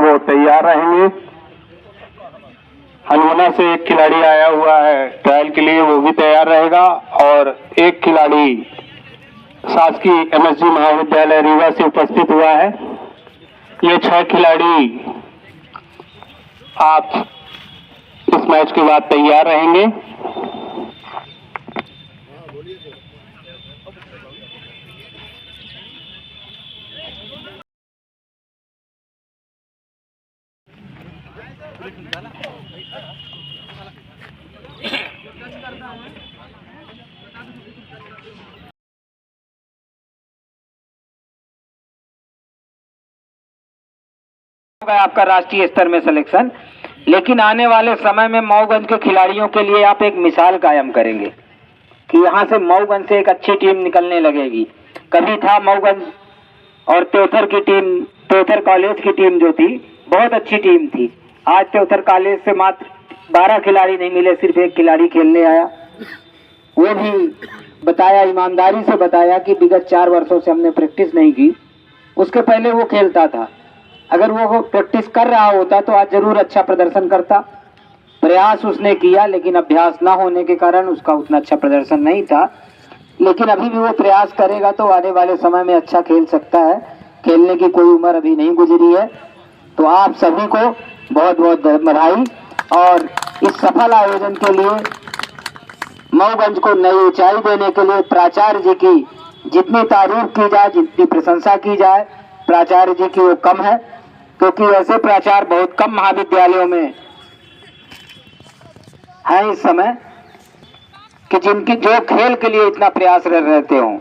वो तैयार रहेंगे। हनुमाना से एक खिलाड़ी आया हुआ है ट्रायल के लिए, वो भी तैयार रहेगा। और एक खिलाड़ी शासकीय MSG महाविद्यालय रीवा से उपस्थित हुआ है। ये 6 खिलाड़ी आप इस मैच के बाद तैयार रहेंगे। आपका राष्ट्रीय स्तर में सिलेक्शन, लेकिन आने वाले समय में मऊगंज के खिलाड़ियों के लिए आप एक मिसाल कायम करेंगे कि यहाँ से मऊगंज से एक अच्छी टीम निकलने लगेगी। कभी था मऊगंज और त्योथर की टीम, त्योथर कॉलेज की टीम जो थी बहुत अच्छी टीम थी। आज त्योथर कॉलेज से मात्र 12 खिलाड़ी नहीं मिले, सिर्फ एक खिलाड़ी खेलने आया। वो भी बताया, ईमानदारी से बताया कि विगत 4 वर्षों से हमने प्रैक्टिस नहीं की। उसके पहले वो खेलता था। अगर वो प्रैक्टिस कर रहा होता तो आज जरूर अच्छा प्रदर्शन करता। प्रयास उसने किया, लेकिन अभ्यास ना होने के कारण उसका उतना अच्छा प्रदर्शन नहीं था। लेकिन अभी भी वो प्रयास करेगा तो आने वाले समय में अच्छा खेल सकता है। खेलने की कोई उम्र अभी नहीं गुजरी है। तो आप सभी को बहुत बहुत बधाई। और इस सफल आयोजन के लिए, मऊगंज को नई ऊंचाई देने के लिए प्राचार्य जी की जितनी तारीफ की जाए, जितनी प्रशंसा की जाए, प्राचार्य जी की वो कम है, क्योंकि ऐसे प्राचार्य बहुत कम महाविद्यालयों में हैं इस समय कि जिनकी जो खेल के लिए इतना प्रयास रहते हों।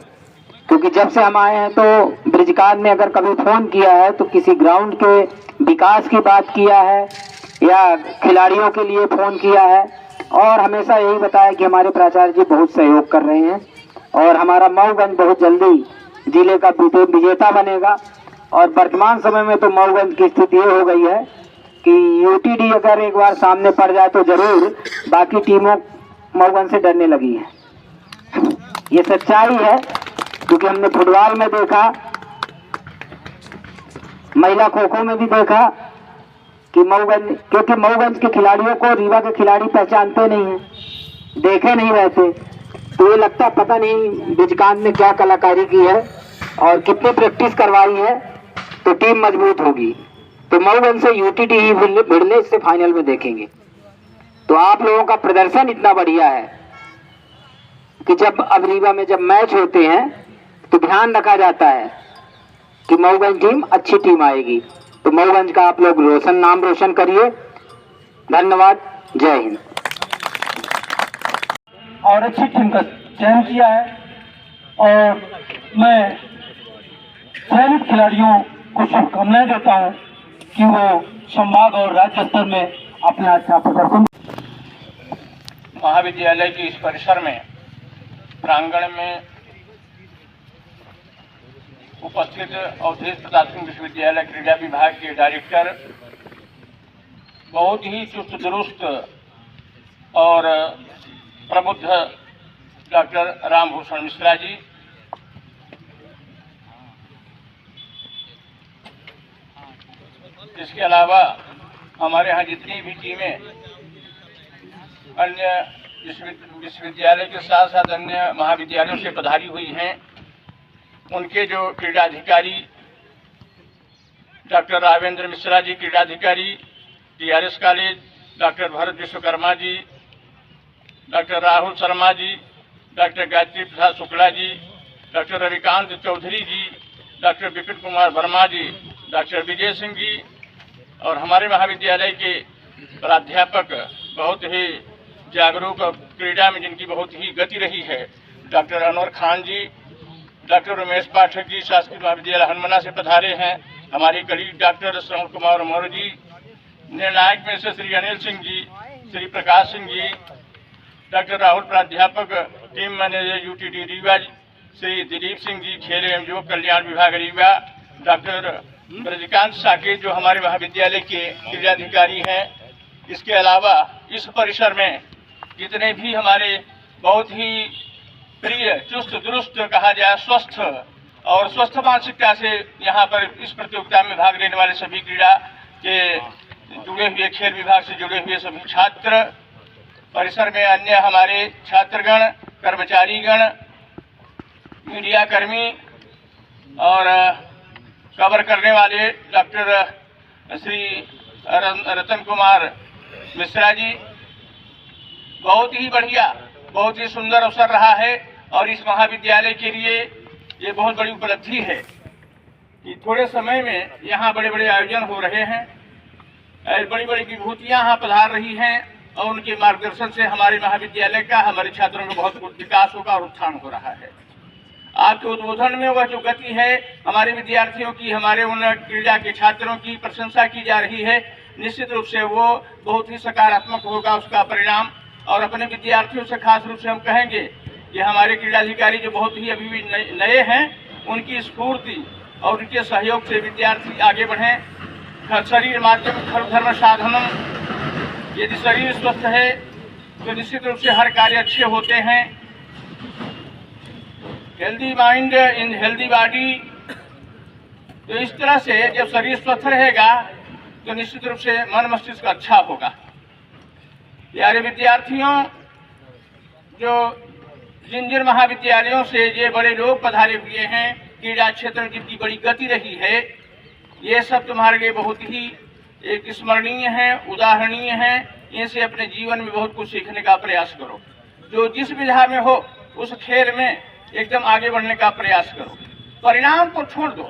क्योंकि जब से हम आए हैं तो ब्रिजकांत ने अगर कभी फोन किया है तो किसी ग्राउंड के विकास की बात किया है या खिलाड़ियों के लिए फोन किया है, और हमेशा यही बताया कि हमारे प्राचार्य जी बहुत सहयोग कर रहे हैं और हमारा मऊगंज बहुत जल्दी जिले का विजेता बनेगा। और वर्तमान समय में तो मऊगंज की स्थिति ये हो गई है कि UTD अगर एक बार सामने पड़ जाए तो जरूर बाकी टीमों मऊगंज से डरने लगी है। ये सच्चाई है, क्योंकि हमने फुटबॉल में देखा, महिला खो खो में भी देखा कि मऊगंज, क्योंकि मऊगंज के खिलाड़ियों को रीवा के खिलाड़ी पहचानते नहीं है, देखे नहीं रहते, तो ये लगता पता नहीं ब्रिजकांत ने क्या कलाकारी की है और कितनी प्रैक्टिस करवाई है तो टीम मजबूत होगी। तो मऊगंज से UTD ही भिड़ने इससे फाइनल में देखेंगे। तो आप लोगों का प्रदर्शन इतना बढ़िया है कि जब अब रीवा में जब मैच होते हैं तो ध्यान रखा जाता है कि मऊगंज टीम अच्छी टीम आएगी। तो मऊगंज का आप लोग नाम रोशन करिए। धन्यवाद, जय हिंद। और अच्छी टीम का चयन किया है और मैं चयनित खिलाड़ियों को शुभकामनाएं देता हूं कि वो संभाग और राज्य स्तर में अपना अच्छा प्रदर्शन। महाविद्यालय के इस परिसर में, प्रांगण में उपस्थित अवधेश प्रताप सिंह विश्वविद्यालय क्रीड़ा विभाग के डायरेक्टर, बहुत ही चुस्त दुरुस्त और प्रबुद्ध डॉक्टर रामभूषण मिश्रा जी, इसके अलावा हमारे यहाँ जितनी भी टीमें अन्य विश्वविद्यालय के साथ साथ अन्य महाविद्यालयों से पधारी हुई हैं, उनके जो क्रीडाधिकारी डॉक्टर रावेंद्र मिश्रा जी, क्रीडाधिकारी DRS college, doctor Bharat Vishwakarma ji, doctor Rahul Sharma ji, doctor Gayatri Prasad Shukla ji, doctor Ravikant Chaudhary ji, doctor Vipin Kumar Verma ji, doctor Vijay Singh ji, और हमारे महाविद्यालय के प्राध्यापक बहुत ही जागरूक और क्रीड़ा में जिनकी बहुत ही गति रही है, डॉक्टर अनवर खान जी, डॉक्टर उमेश पाठक जी शासकीय महाविद्यालय हनुमाना से पधारे हैं। हमारे कलीग डॉक्टर श्रवण कुमार मौर्य जी, निर्णायक में से श्री अनिल सिंह जी, श्री प्रकाश सिंह जी, डॉक्टर राहुल प्राध्यापक, team manager UTD Rewa Shri Dilip Singh ji, खेल एवं युवक कल्याण विभाग रीवा, डॉक्टर ब्रजकांत साकेत जो हमारे महाविद्यालय के क्रीडाधिकारी हैं। इसके अलावा इस परिसर में जितने भी हमारे बहुत ही प्रिय, चुस्त दुरुस्त कहा जाए, स्वस्थ और स्वस्थ मानसिकता से यहाँ पर इस प्रतियोगिता में भाग लेने वाले सभी क्रीड़ा के जुड़े हुए, खेल विभाग से जुड़े हुए सभी छात्र, परिसर में अन्य हमारे छात्रगण, कर्मचारीगण, मीडिया कर्मी और कवर करने वाले डॉक्टर श्री रतन कुमार मिश्रा जी, बहुत ही बढ़िया, बहुत ही सुंदर अवसर रहा है। और इस महाविद्यालय के लिए ये बहुत बड़ी उपलब्धि है कि थोड़े समय में यहाँ बड़े बड़े आयोजन हो रहे हैं, बड़ी बड़ी विभूतियाँ यहाँ पधार रही हैं और उनके मार्गदर्शन से हमारे महाविद्यालय का, हमारे छात्रों का बहुत विकास होगा और उत्थान हो रहा है। आपके उद्बोधन में वह जो गति है हमारे विद्यार्थियों की, हमारे उन क्रीड़ा के छात्रों की प्रशंसा की जा रही है, निश्चित रूप से वो बहुत ही सकारात्मक होगा उसका परिणाम। और अपने विद्यार्थियों से खास रूप से हम कहेंगे कि हमारे क्रीड़ाधिकारी जो बहुत ही अभी भी नए हैं, उनकी स्फूर्ति और उनके सहयोग से विद्यार्थी आगे बढ़ें। शरीर माध्यम खलु धर्म साधनम, यदि शरीर स्वस्थ है तो निश्चित रूप से हर कार्य अच्छे होते हैं। Healthy mind in healthy body, तो इस तरह से जब शरीर स्वस्थ रहेगा तो निश्चित रूप से मन मस्तिष्क अच्छा होगा। प्यारे विद्यार्थियों, जो जिन जिन महाविद्यालयों से ये बड़े लोग पधारे हुए हैं, क्रीड़ा क्षेत्र में जिनकी बड़ी गति रही है, ये सब तुम्हारे लिए बहुत ही एक स्मरणीय है, उदाहरणीय है। इनसे अपने जीवन में बहुत कुछ सीखने का प्रयास करो। जो जिस विधा में हो उस खेल में एकदम आगे बढ़ने का प्रयास करो। परिणाम को छोड़ दो,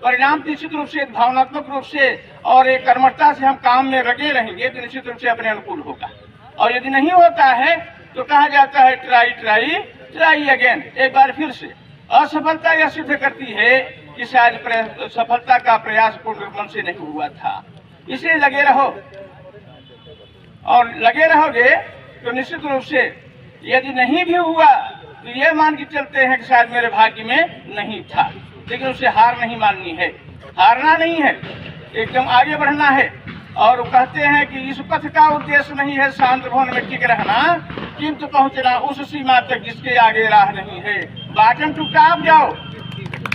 परिणाम निश्चित रूप से भावनात्मक रूप से और एक कर्मठता से हम काम में लगे रहेंगे तो निश्चित रूप से अपने अनुकूल होगा। और यदि नहीं होता है तो कहा जाता है ट्राई ट्राई ट्राई अगेन, एक बार फिर से। असफलता यह सिद्ध करती है कि शायद सफलता का प्रयास पूर्ण मन से नहीं हुआ था। इसलिए लगे रहो, और लगे रहोगे तो निश्चित रूप से यदि नहीं भी हुआ तो ये मान के चलते हैं कि शायद मेरे भाग्य में नहीं था, लेकिन उसे हार नहीं माननी है, हारना नहीं है, एकदम आगे बढ़ना है। और वो कहते हैं कि इस पथ का उद्देश्य नहीं है शांत भवन में टिक रहना, किंतु पहुंचना उस सीमा तक जिसके आगे राह नहीं है। बॉटम टू टॉप जाओ।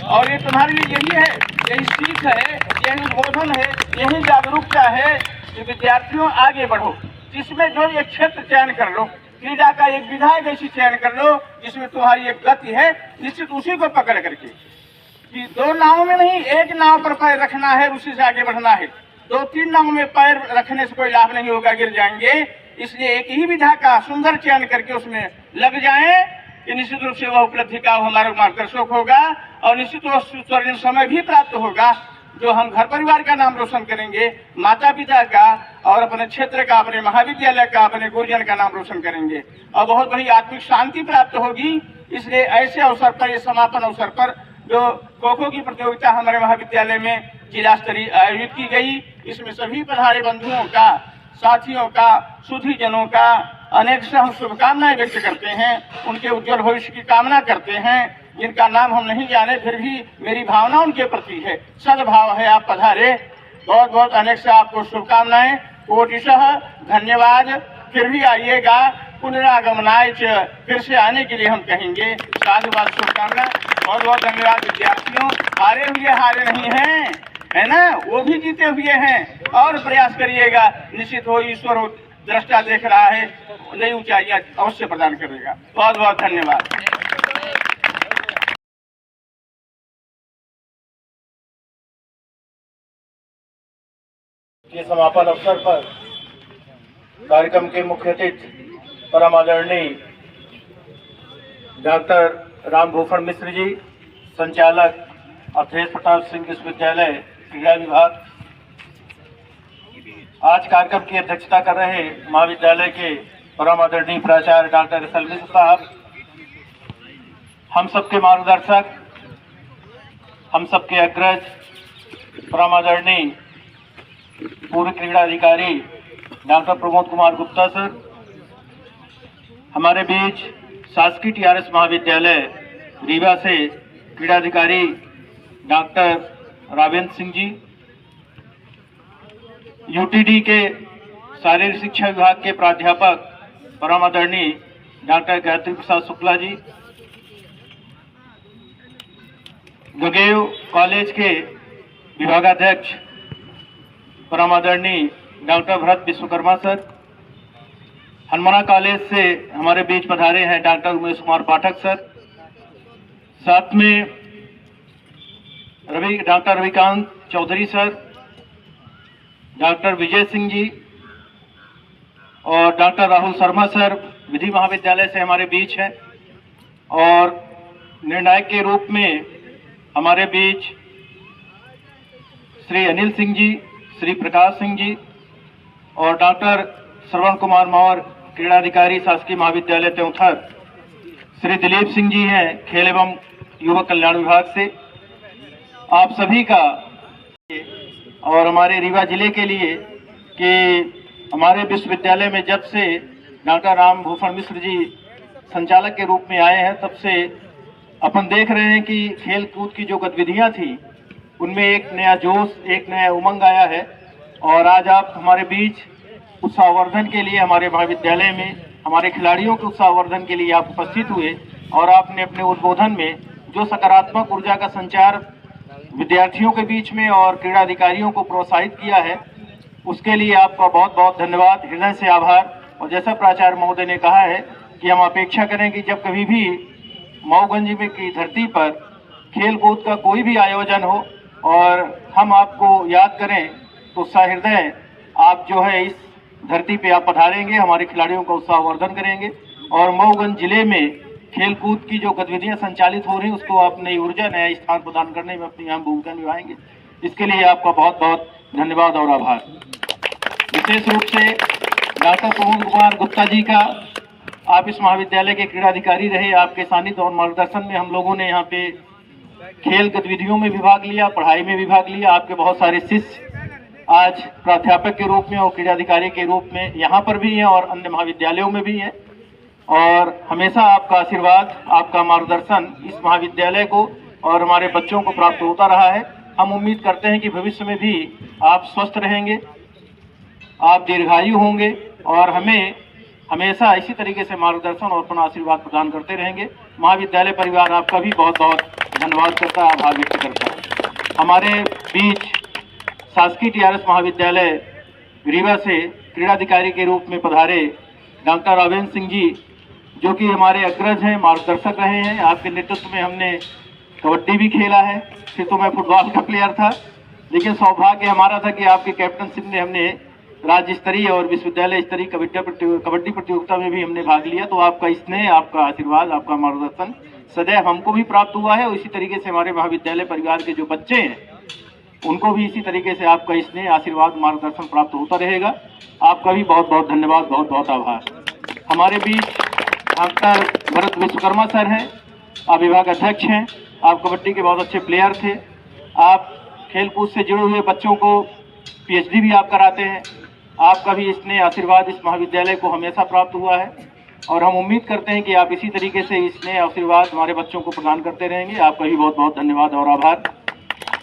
और ये तुम्हारे लिए यही है, यही सीख है, यही उद्बोधन है, यही जागरूकता है कि विद्यार्थियों आगे बढ़ो। जिसमें जो एक क्षेत्र चयन कर लो, क्रीड़ा का एक विधायक ऐसी चयन कर लो जिसमें तुम्हारी एक गति है, निश्चित उसी को पकड़ करके, कि दो नावों में नहीं, एक नाव पर पैर रखना है, उसी से आगे बढ़ना है। दो तीन नावों में पैर रखने से कोई लाभ नहीं होगा, गिर जाएंगे। इसलिए एक ही विधा का सुंदर चयन करके उसमें लग जाएं कि निश्चित रूप से वह उपलब्धि का हमारा मार्गदर्शक होगा और निश्चित रूप से स्वर्णिम समय भी प्राप्त होगा, जो हम घर परिवार का नाम रोशन करेंगे, माता पिता का और अपने क्षेत्र का, अपने महाविद्यालय का, अपने गुरुजन का नाम रोशन करेंगे और बहुत बड़ी आत्मिक शांति प्राप्त होगी। इसलिए ऐसे अवसर पर, ये समापन अवसर पर जो खो खो की प्रतियोगिता हमारे महाविद्यालय में जिला स्तरीय आयोजित की गई, इसमें सभी पधारे बंधुओं का, साथियों का, सुधीजनों का अनेक हम शुभकामनाएं व्यक्त करते हैं, उनके उज्जवल भविष्य की कामना करते हैं। जिनका नाम हम नहीं जाने, फिर भी मेरी भावना उनके प्रति है, सद्भाव है, आप पधारे। बहुत बहुत अनेक से आपको शुभकामनाएं, कोटिशः धन्यवाद। फिर भी आइएगा, पुनरागमनाय च, फिर से आने के लिए हम कहेंगे। साधुवाद, शुभकामना, बहुत बहुत धन्यवाद। विद्यार्थियों, हारे हुए हारे नहीं हैं, है ना, वो भी जीते हुए हैं और प्रयास करिएगा। निश्चित हो ईश्वर हो दृष्टा देख रहा है, नई ऊंचाइयां अवश्य प्रदान करेगा। बहुत बहुत धन्यवाद। के समापन अवसर पर कार्यक्रम के मुख्य अतिथि परम आदरणीय डॉक्टर रामभूषण मिश्र जी, संचालक अवधेश प्रताप सिंह विश्वविद्यालय क्रीड़ा विभाग, आज कार्यक्रम की अध्यक्षता कर रहे महाविद्यालय के परम आदरणीय प्राचार्य डॉक्टर एस एल मिश्र साहब, हम सबके मार्गदर्शक, हम सबके अग्रज परम आदरणीय पूर्व क्रीड़ा अधिकारी डॉक्टर प्रमोद कुमार गुप्ता सर, हमारे बीच शासकीय टीआरएस महाविद्यालय रीवा से क्रीड़ाधिकारी डॉक्टर रावेंद्र सिंह जी, यूटीडी के शारीरिक शिक्षा विभाग के प्राध्यापक परम आदरणीय डॉक्टर गायत्री प्रसाद शुक्ला जी, गगेव कॉलेज के विभागाध्यक्ष परम आदरणीय doctor Bharat Vishwakarma sir, Hanumana college से हमारे बीच पधारे हैं डॉक्टर उमेश कुमार पाठक सर, साथ में doctor Ravikant Chaudhary sir, doctor Vijay Singh ji और डॉक्टर राहुल शर्मा सर विधि महाविद्यालय से हमारे बीच हैं। और निर्णायक के रूप में हमारे बीच श्री अनिल सिंह जी, श्री प्रकाश सिंह जी और डॉक्टर श्रवण कुमार मौर्य क्रीड़ाधिकारी शासकीय महाविद्यालय त्योंथर, श्री दिलीप सिंह जी हैं खेल एवं युवक कल्याण विभाग से। आप सभी का और हमारे रीवा जिले के लिए कि हमारे विश्वविद्यालय में जब से डॉक्टर राम भूषण मिश्र जी संचालक के रूप में आए हैं, तब से अपन देख रहे हैं कि खेल कूद की जो गतिविधियां थी उनमें एक नया जोश, एक नया उमंग आया है। और आज आप हमारे बीच उत्साहवर्धन के लिए हमारे महाविद्यालय में हमारे खिलाड़ियों के उत्साहवर्धन के लिए आप उपस्थित हुए और आपने अपने उद्बोधन में जो सकारात्मक ऊर्जा का संचार विद्यार्थियों के बीच में और क्रीड़ा अधिकारियों को प्रोत्साहित किया है, उसके लिए आपका बहुत बहुत धन्यवाद, हृदय से आभार। और जैसा प्राचार्य महोदय ने कहा है कि हम अपेक्षा करें कि जब कभी भी मऊगंज में की धरती पर खेल कूद का कोई भी आयोजन हो और हम आपको याद करें तो सहृदय आप जो है इस धरती पे आप पधारेंगे, हमारे खिलाड़ियों का उत्साहवर्धन करेंगे और मऊगंज जिले में खेल कूद की जो गतिविधियां संचालित हो रही हैं उसको आप नई ऊर्जा, नया स्थान प्रदान करने में अपनी अहम भूमिका निभाएंगे। इसके लिए आपका बहुत बहुत धन्यवाद और आभार। विशेष रूप से डॉक्टर प्रमोद कुमार गुप्ता जी का, आप इस महाविद्यालय के क्रीड़ाधिकारी रहे, आपके सानिध्य और मार्गदर्शन में हम लोगों ने यहाँ पे खेल गतिविधियों में भी भाग लिया, पढ़ाई में भी भाग लिया। आपके बहुत सारे शिष्य आज प्राध्यापक के रूप में और क्रीड़ाधिकारी के रूप में यहाँ पर भी हैं और अन्य महाविद्यालयों में भी हैं। और हमेशा आपका आशीर्वाद, आपका मार्गदर्शन इस महाविद्यालय को और हमारे बच्चों को प्राप्त होता रहा है। हम उम्मीद करते हैं कि भविष्य में भी आप स्वस्थ रहेंगे, आप दीर्घायु होंगे और हमें हमेशा इसी तरीके से मार्गदर्शन और अपना आशीर्वाद प्रदान करते रहेंगे। महाविद्यालय परिवार आपका भी बहुत बहुत धन्यवाद करता है, आभार व्यक्त करता है। हमारे बीच शासकीय टीआरएस महाविद्यालय रीवा से क्रीड़ाधिकारी के रूप में पधारे डॉक्टर रावेंद्र सिंह जी, जो कि हमारे अग्रज हैं, मार्गदर्शक रहे हैं। आपके नेतृत्व में हमने कबड्डी भी खेला है, फिर तो मैं फुटबॉल का प्लेयर था, लेकिन सौभाग्य हमारा था कि आपकी कैप्टनशिप में हमने राज्य स्तरीय और विश्वविद्यालय स्तरीय कबड्डी प्रतियोगिता में भी हमने भाग लिया। तो आपका स्नेह, आपका आशीर्वाद, आपका मार्गदर्शन सदैव हमको भी प्राप्त हुआ है और इसी तरीके से हमारे महाविद्यालय परिवार के जो बच्चे हैं उनको भी इसी तरीके से आपका स्नेह, आशीर्वाद, मार्गदर्शन प्राप्त होता रहेगा। आपका भी बहुत बहुत धन्यवाद, बहुत बहुत आभार। हमारे बीच डॉक्टर भरत विश्वकर्मा सर हैं, आप विभाग अध्यक्ष हैं, आप कबड्डी के बहुत अच्छे प्लेयर थे, आप खेलकूद से जुड़े हुए बच्चों को पीएचडी भी आप कराते हैं। आपका भी स्नेह, आशीर्वाद इस महाविद्यालय को हमेशा प्राप्त हुआ है और हम उम्मीद करते हैं कि आप इसी तरीके से स्नेह, आशीर्वाद हमारे बच्चों को प्रदान करते रहेंगे। आपका भी बहुत बहुत धन्यवाद और आभार।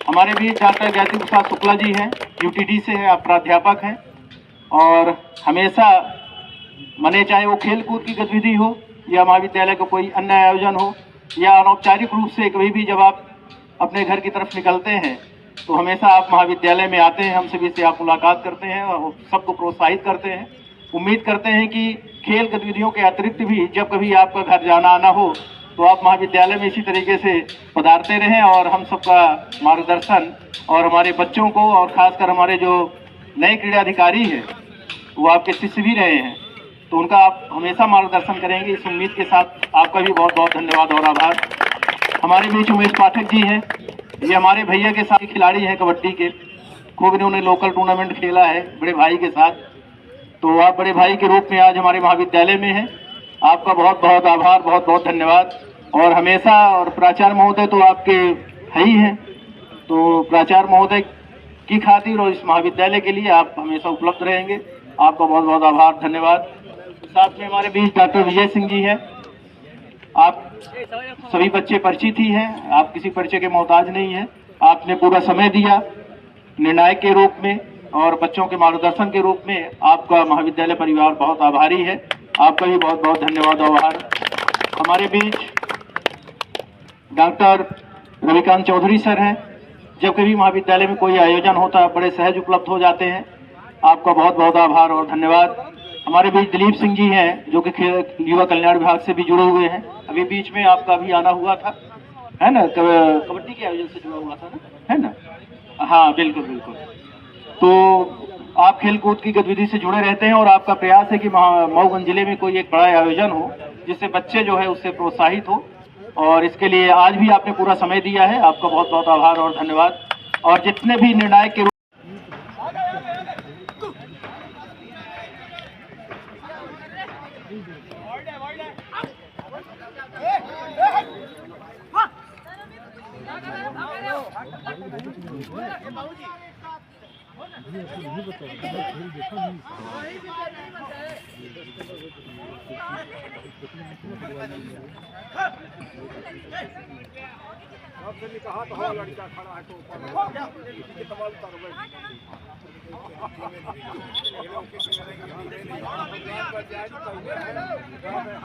हमारे बीच डॉक्टर गायत्री प्रसाद शुक्ला जी हैं, यूटीडी से हैं, आप प्राध्यापक हैं और हमेशा मने चाहे वो खेल कूद की गतिविधि हो या महाविद्यालय का कोई अन्य आयोजन हो या अनौपचारिक रूप से कभी भी जब आप अपने घर की तरफ निकलते हैं तो हमेशा आप महाविद्यालय में आते हैं, हम सभी से आप मुलाकात करते हैं और सबको प्रोत्साहित करते हैं। उम्मीद करते हैं कि खेल गतिविधियों के अतिरिक्त भी जब कभी आपका घर जाना आना हो तो आप महाविद्यालय में इसी तरीके से पधारते रहें और हम सबका मार्गदर्शन और हमारे बच्चों को और ख़ासकर हमारे जो नए क्रीड़ाधिकारी हैं वो आपके शिष्य भी रहे हैं, तो उनका आप हमेशा मार्गदर्शन करेंगे। इस उम्मीद के साथ आपका भी बहुत बहुत धन्यवाद और आभार। हमारे बीच उमेश पाठक जी हैं, ये हमारे भैया के साथ खिलाड़ी हैं कबड्डी के, खूब इन्होंने लोकल टूर्नामेंट खेला है बड़े भाई के साथ। तो आप बड़े भाई के रूप में आज हमारे महाविद्यालय में हैं, आपका बहुत बहुत आभार, बहुत बहुत धन्यवाद। और हमेशा, और प्राचार्य महोदय तो आपके है ही हैं, तो प्राचार्य महोदय की खातिर और इस महाविद्यालय के लिए आप हमेशा उपलब्ध रहेंगे। आपका बहुत बहुत आभार, धन्यवाद। साथ में हमारे बीच डॉक्टर विजय सिंह जी हैं, आप सभी बच्चे परिचित ही हैं, आप किसी परिचय के मोहताज नहीं हैं। आपने पूरा समय दिया निर्णायक के रूप में और बच्चों के मार्गदर्शन के रूप में। आपका महाविद्यालय परिवार बहुत आभारी है, आपका भी बहुत बहुत धन्यवाद और आभार। हमारे बीच डॉक्टर रविकांत चौधरी सर हैं, जब कभी महाविद्यालय में कोई आयोजन होता है बड़े सहज उपलब्ध हो जाते हैं। आपका बहुत बहुत आभार और धन्यवाद। हमारे बीच दिलीप सिंह जी हैं जो कि युवा कल्याण विभाग से भी जुड़े हुए हैं। अभी बीच में आपका भी आना हुआ था, है ना, कबड्डी के आयोजन से जुड़ा हुआ था ना, है ना? हाँ बिल्कुल बिल्कुल। तो आप खेल कूद की गतिविधि से जुड़े रहते हैं और आपका प्रयास है कि मऊगंज जिले में कोई एक बड़ा आयोजन हो जिससे बच्चे जो है उससे प्रोत्साहित हो, और इसके लिए आज भी आपने पूरा समय दिया है। आपका बहुत बहुत आभार और धन्यवाद। और जितने भी निर्णायक के कहा तो हाँ लड़का खड़ा है तो ऊपर